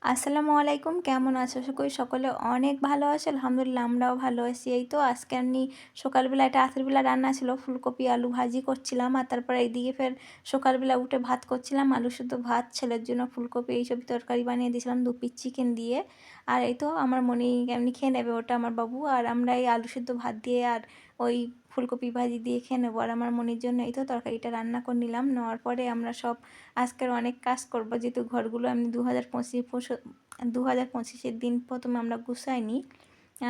আসসালামু আলাইকুম, কেমন আছো? আশা করি সকলে অনেক ভালো আছে। আলহামদুলিল্লাহ আমরাও ভালো আছি। এই তো আজকে আমি সকালবেলা এটা রাতের বেলা রান্না ছিল, ফুলকপি আলু ভাজি করছিলাম। আর তারপরে এইদিকে ফের সকালবেলা উঠে ভাত করছিলাম, আলু শুদ্ধ ভাত, ছেলের জন্য ফুলকপি এইসব তরকারি বানিয়ে দিয়েছিলাম 2 পিস চিকেন দিয়ে। আর এই তো আমার মনি এমনি খেয়ে নেবে, ওটা আমার বাবু, আর আমরা এই আলু সিদ্ধ ভাত দিয়ে আর ওই ফুলকপি ভাজি দিয়ে খেয়ে নেবো। আর আমার মনির জন্য এই তো তরকারিটা রান্না করে নিলাম। নেওয়ার পরে আমরা সব আজকের অনেক কাজ করব, যেহেতু ঘরগুলো আমি 2025-এর দিন প্রথমে আমরা গুছাইনি।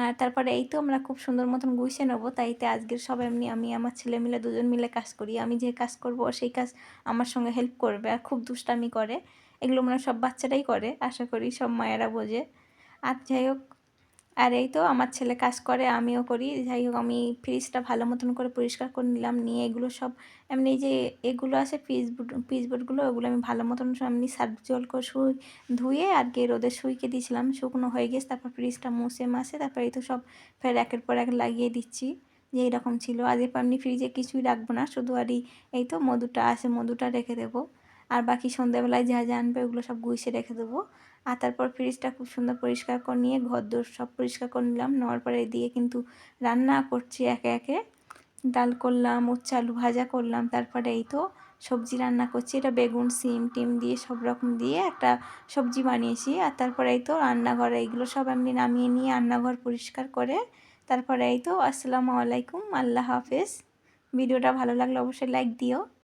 আর তারপরে এই তো আমরা খুব সুন্দর মতন গুছিয়ে নেবো। তাইতে আজকের সব এমনি আমি আমার ছেলে মিলে দুজন মিলে কাজ করি। আমি যে কাজ করব সেই কাজ আমার সঙ্গে হেল্প করবে, আর খুব দুষ্টামি করে। এগুলো মনে হয় সব বাচ্চারাই করে, আশা করি সব মায়েরা বোঝে। আর যাই হোক, আর এই তো আমার ছেলে কাজ করে, আমিও করি। যাই হোক, আমি ফ্রিজটা ভালো মতন করে পরিষ্কার করে নিলাম। নিয়ে এগুলো সব এমনি যে এগুলো আছে পিচবোর্ডগুলো, ওগুলো আমি ভালো মতন এমনি সার্ফ জল করে ধুয়ে আর কি রোদে শুইকে দিয়েছিলাম, শুকনো হয়ে গেছে। তারপর ফ্রিজটা মুছে মাসে তারপর এই তো সব ফের একের পর এক লাগিয়ে দিচ্ছি, যে এইরকম ছিল। আর এরপর এমনি ফ্রিজে কিছুই রাখবো না, শুধু আর এই তো মধুটা আছে, মধুটা রেখে দেবো। আর বাকি সন্ধ্যাবেলায় যা যা আনবে ওগুলো সব গুছিয়ে রেখে দেবো। আর তারপর ফ্রিজটা খুব সুন্দর পরিষ্কার করে নিয়ে ঘরদোর সব পরিষ্কার করে নিলাম। নেওয়ার পরে এদিকে কিন্তু রান্না করছি একে একে। ডাল করলাম, উচ্ছে আলু ভাজা করলাম, তারপরে এই তো সবজি রান্না করছি। এটা বেগুন সিম টিম দিয়ে সব রকম দিয়ে একটা সবজি বানিয়েছি। আর তারপরে এই তো রান্নাঘরে এইগুলো সব এমনি নামিয়ে নিয়ে রান্নাঘর পরিষ্কার করে তারপরে এই তো আসসালামু আলাইকুম, আল্লাহ হাফেজ। ভিডিওটা ভালো লাগলে অবশ্যই লাইক দিও।